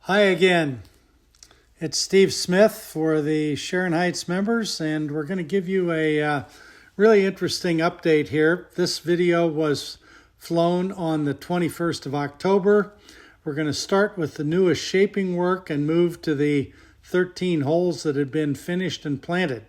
Hi again. It's Steve Smith for the Sharon Heights members, and we're going to give you a really interesting update here. This video was flown on the 21st of October. We're going to start with the newest shaping work and move to the 13 holes that had been finished and planted.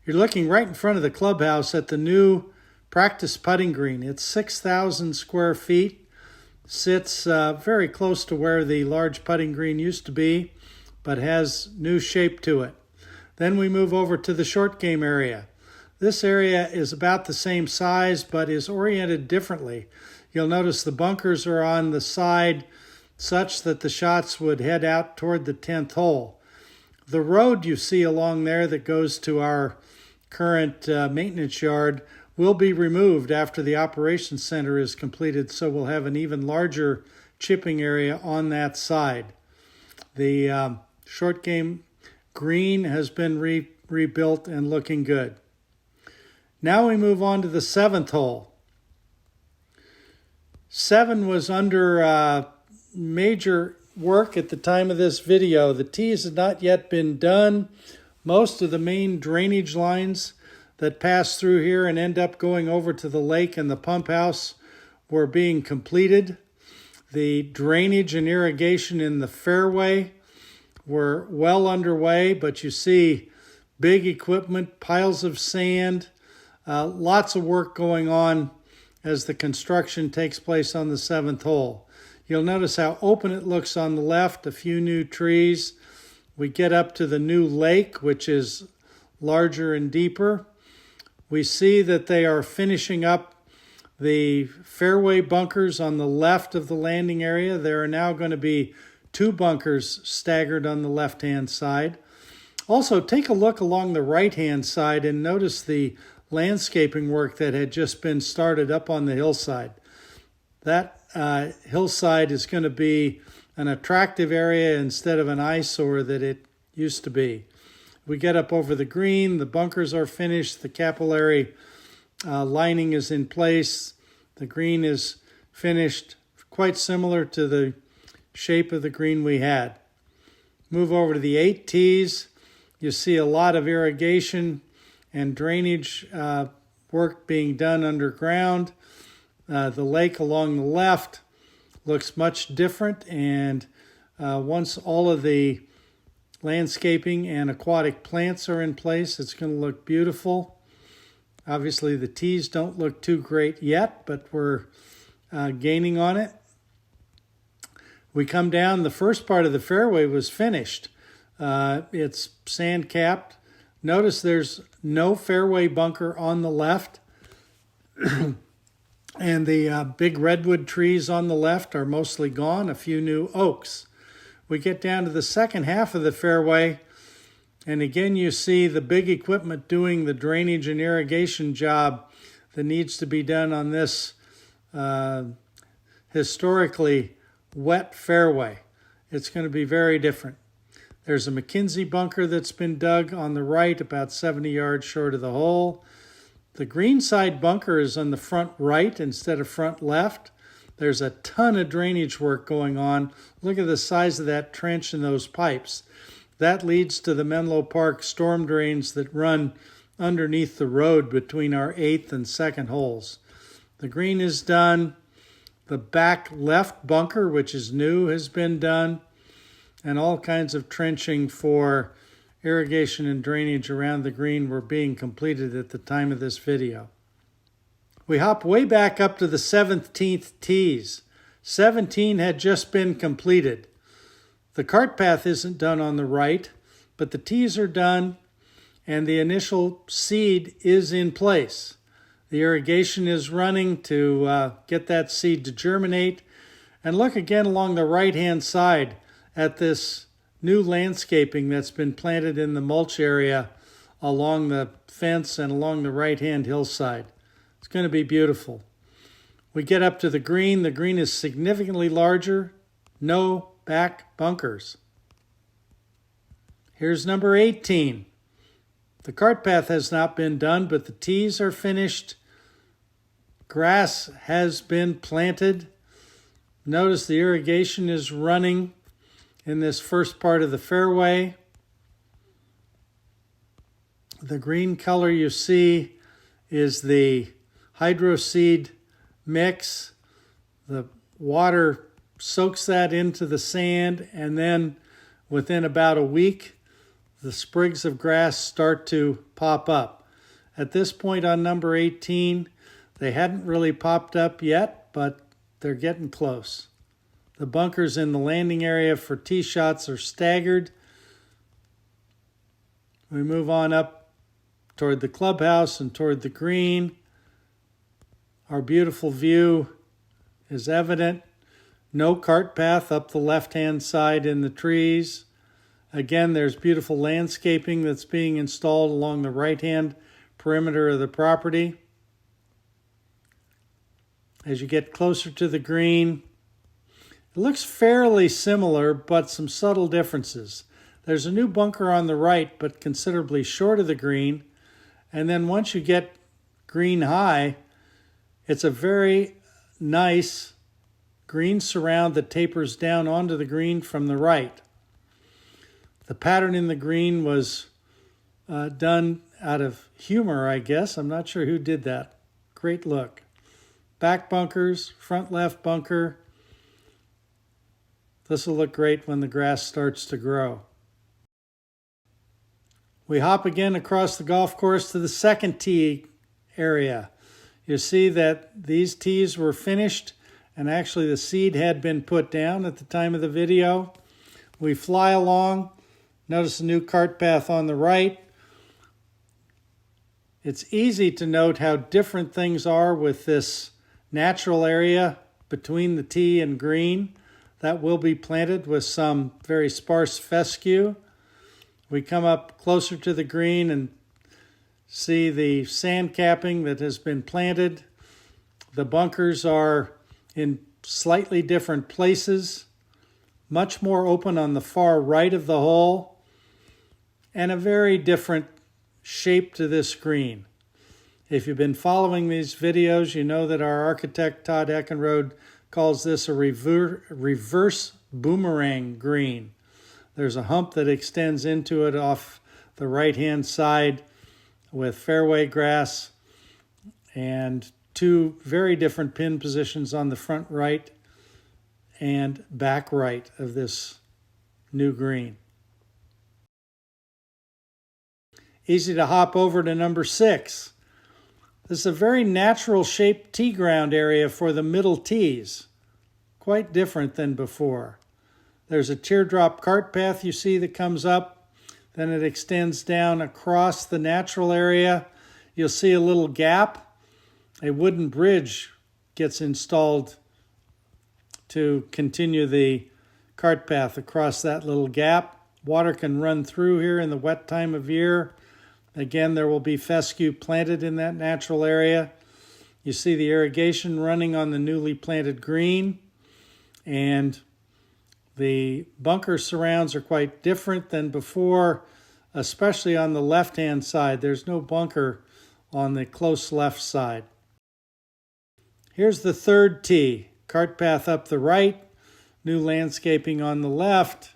You're looking right in front of the clubhouse at the new practice putting green. It's 6,000 square feet. Sits very close to where the large putting green used to be, but has new shape to it. Then we move over to the short game area. This area is about the same size, but is oriented differently. You'll notice the bunkers are on the side such that the shots would head out toward the 10th hole. The road you see along there that goes to our current maintenance yard will be removed after the operations center is completed, so we'll have an even larger chipping area on that side. The short game green has been rebuilt and looking good. Now we move on to the 7th hole. 7 was under major work at the time of this video. The tees had not yet been done. Most of the main drainage lines that pass through here and end up going over to the lake and the pump house were being completed. The drainage and irrigation in the fairway were well underway, but you see big equipment, piles of sand, lots of work going on as the construction takes place on the 7th hole. You'll notice how open it looks on the left, a few new trees. We get up to the new lake, which is larger and deeper. We see that they are finishing up the fairway bunkers on the left of the landing area. There are now going to be 2 bunkers staggered on the left-hand side. Also, take a look along the right-hand side and notice the landscaping work that had just been started up on the hillside. That hillside is going to be an attractive area instead of an eyesore that it used to be. We get up over the green, the bunkers are finished, the capillary lining is in place, the green is finished, quite similar to the shape of the green we had. Move over to the 8 tees. You see a lot of irrigation and drainage work being done underground. The lake along the left looks much different, and once all of the landscaping and aquatic plants are in place, it's going to look beautiful. Obviously, the tees don't look too great yet, but we're gaining on it. We come down, the first part of the fairway was finished. It's sand-capped. Notice there's no fairway bunker on the left. And the big redwood trees on the left are mostly gone, a few new oaks. We get down to the second half of the fairway, and again you see the big equipment doing the drainage and irrigation job that needs to be done on this historically wet fairway. It's going to be very different. There's a McKinsey bunker that's been dug on the right, about 70 yards short of the hole. The green side bunker is on the front right instead of front left. There's a ton of drainage work going on. Look at the size of that trench and those pipes. That leads to the Menlo Park storm drains that run underneath the road between our 8th and 2nd holes. The green is done. The back left bunker, which is new, has been done. And all kinds of trenching for irrigation and drainage around the green were being completed at the time of this video. We hop way back up to the 17th tees. 17 had just been completed. The cart path isn't done on the right, but the tees are done and the initial seed is in place. The irrigation is running to get that seed to germinate. And look again along the right-hand side at this new landscaping that's been planted in the mulch area along the fence and along the right-hand hillside. It's going to be beautiful. We get up to the green. The green is significantly larger. No back bunkers. Here's number 18. The cart path has not been done, but the tees are finished. Grass has been planted. Notice the irrigation is running. in this first part of the fairway. The green color you see is the hydro seed mix. The water soaks that into the sand, and then within about a week, the sprigs of grass start to pop up. At this point on number 18, they hadn't really popped up yet, but they're getting close. The bunkers in the landing area for tee shots are staggered. We move on up toward the clubhouse and toward the green. Our beautiful view is evident. No cart path up the left-hand side in the trees. Again, there's beautiful landscaping that's being installed along the right-hand perimeter of the property. As you get closer to the green, it looks fairly similar, but some subtle differences. There's a new bunker on the right, but considerably short of the green. And then once you get green high, it's a very nice green surround that tapers down onto the green from the right. The pattern in the green was done out of humor, I guess. I'm not sure who did that. Great look. Back bunkers, front left bunker. This will look great when the grass starts to grow. We hop again across the golf course to the second tee area. You see that these tees were finished, and actually the seed had been put down at the time of the video. We fly along. Notice a new cart path on the right. It's easy to note how different things are with this natural area between the tee and green. That will be planted with some very sparse fescue. We come up closer to the green and see the sand capping that has been planted. The bunkers are in slightly different places, much more open on the far right of the hole, and a very different shape to this green. If you've been following these videos, you know that our architect Todd Eckenrode calls this a reverse boomerang green. There's a hump that extends into it off the right-hand side with fairway grass and two very different pin positions on the front right and back right of this new green. Easy to hop over to number 6. This is a very natural shaped tee ground area for the middle tees. Quite different than before. There's a teardrop cart path you see that comes up. Then it extends down across the natural area. You'll see a little gap. A wooden bridge gets installed to continue the cart path across that little gap. Water can run through here in the wet time of year. Again, there will be fescue planted in that natural area. You see the irrigation running on the newly planted green, and the bunker surrounds are quite different than before, especially on the left-hand side. There's no bunker on the close left side. Here's the third tee. Cart path up the right, new landscaping on the left.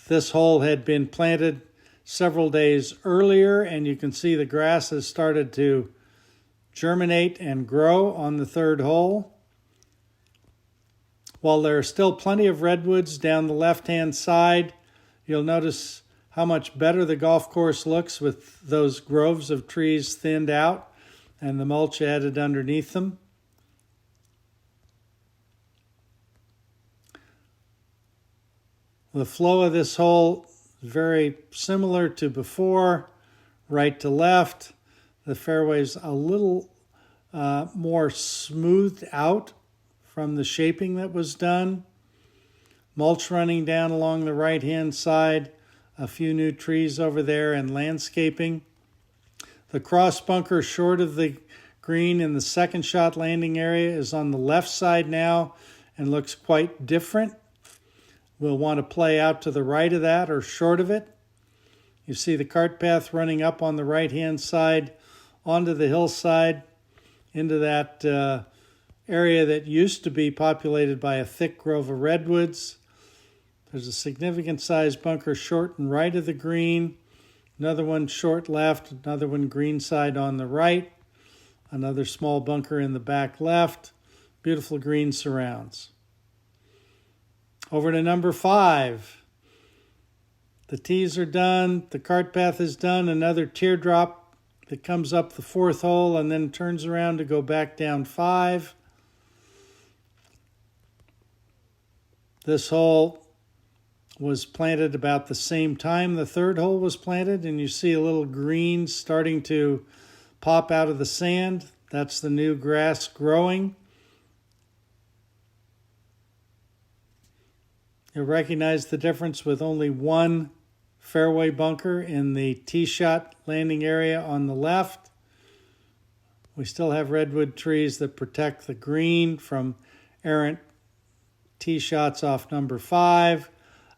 This hole had been planted several days earlier, and you can see the grass has started to germinate and grow on the third hole. While there are still plenty of redwoods down the left-hand side, you'll notice how much better the golf course looks with those groves of trees thinned out and the mulch added underneath them. The flow of this hole is very similar to before, right to left. The fairway's a little more smoothed out from the shaping that was done. Mulch running down along the right-hand side, a few new trees over there, and landscaping. The cross bunker short of the green in the second shot landing area is on the left side now and looks quite different. We'll want to play out to the right of that or short of it. You see the cart path running up on the right-hand side onto the hillside into that area that used to be populated by a thick grove of redwoods. There's a significant size bunker short and right of the green, another one short left, another one green side on the right, another small bunker in the back left, beautiful green surrounds. Over to number 5. The tees are done, the cart path is done, another teardrop that comes up the 4th hole and then turns around to go back down 5. This hole was planted about the same time the 3rd hole was planted, and you see a little green starting to pop out of the sand. That's the new grass growing. You'll recognize the difference with only one fairway bunker in the tee shot landing area on the left. We still have redwood trees that protect the green from errant tee shots off number 5.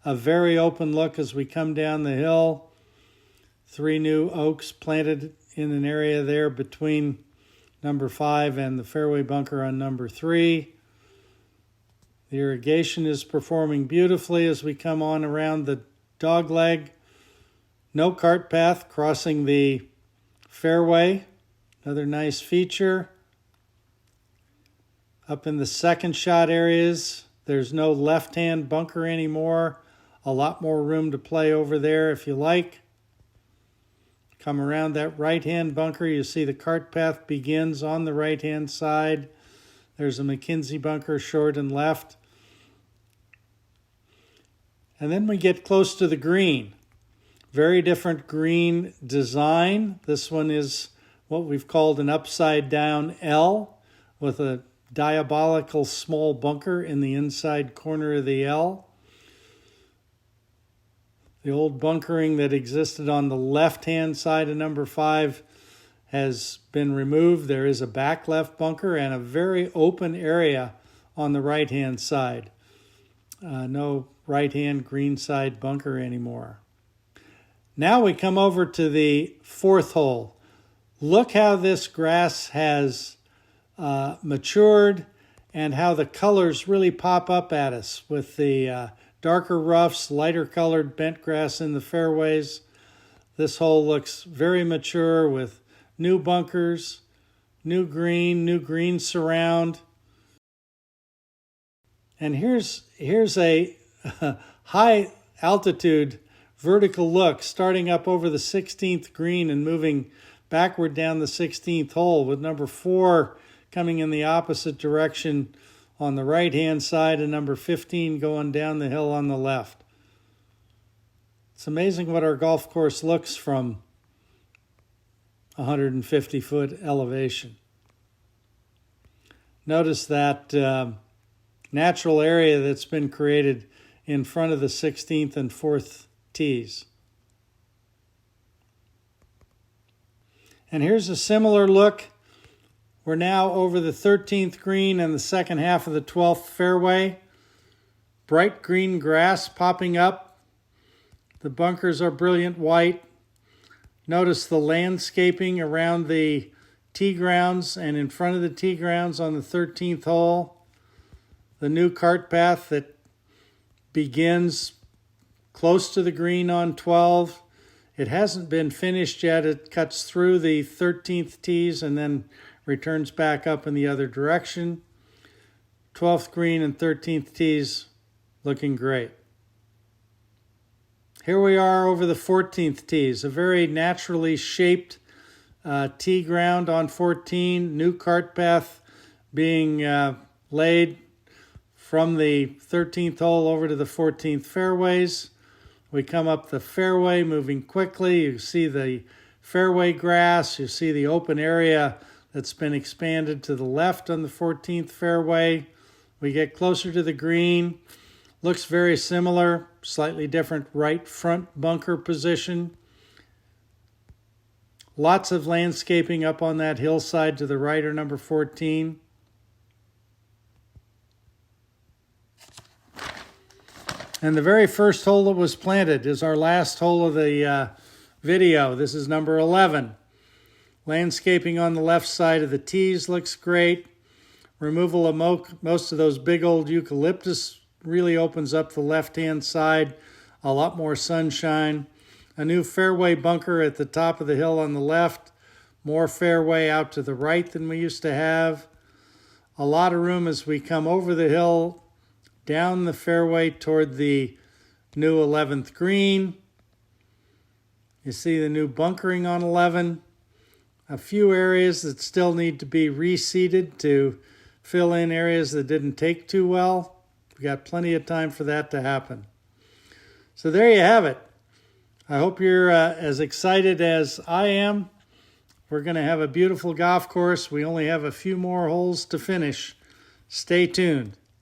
A very open look as we come down the hill. 3 new oaks planted in an area there between number 5 and the fairway bunker on number 3. The irrigation is performing beautifully as we come on around the dogleg. No cart path crossing the fairway. Another nice feature. Up in the second shot areas, there's no left-hand bunker anymore. A lot more room to play over there if you like. Come around that right-hand bunker, you see the cart path begins on the right-hand side. There's a McKinsey bunker short and left. And then we get close to the green. Very different green design. This one is what we've called an upside-down L with a diabolical small bunker in the inside corner of the L. The old bunkering that existed on the left-hand side of number 5 has been removed. There is a back left bunker and a very open area on the right-hand side. No right-hand green side bunker anymore. Now we come over to the 4th hole. Look how this grass has matured and how the colors really pop up at us with the darker roughs, lighter colored bent grass in the fairways. This hole looks very mature with new bunkers, new green surround. And here's a high altitude vertical look starting up over the 16th green and moving backward down the 16th hole with number 4 coming in the opposite direction on the right-hand side and number 15 going down the hill on the left. It's amazing what our golf course looks from 150-foot elevation. Notice that natural area that's been created in front of the 16th and 4th tees. And here's a similar look. We're now over the 13th green and the second half of the 12th fairway. Bright green grass popping up. The bunkers are brilliant white. Notice the landscaping around the tee grounds and in front of the tee grounds on the 13th hole. The new cart path that begins close to the green on 12. It hasn't been finished yet. It cuts through the 13th tees and then returns back up in the other direction. 12th green and 13th tees looking great. Here we are over the 14th tees, a very naturally shaped tee ground on 14, new cart path being laid from the 13th hole over to the 14th fairways. We come up the fairway moving quickly. You see the fairway grass, you see the open area that's been expanded to the left on the 14th fairway. We get closer to the green. Looks very similar, slightly different right front bunker position. Lots of landscaping up on that hillside to the right of number 14. And the very first hole that was planted is our last hole of the video. This is number 11. Landscaping on the left side of the tees looks great. Removal of most of those big old eucalyptus really opens up the left-hand side, a lot more sunshine. A new fairway bunker at the top of the hill on the left, more fairway out to the right than we used to have. A lot of room as we come over the hill, down the fairway toward the new 11th green. You see the new bunkering on 11. A few areas that still need to be reseeded to fill in areas that didn't take too well. We've got plenty of time for that to happen. So there you have it. I hope you're as excited as I am. We're going to have a beautiful golf course. We only have a few more holes to finish. Stay tuned.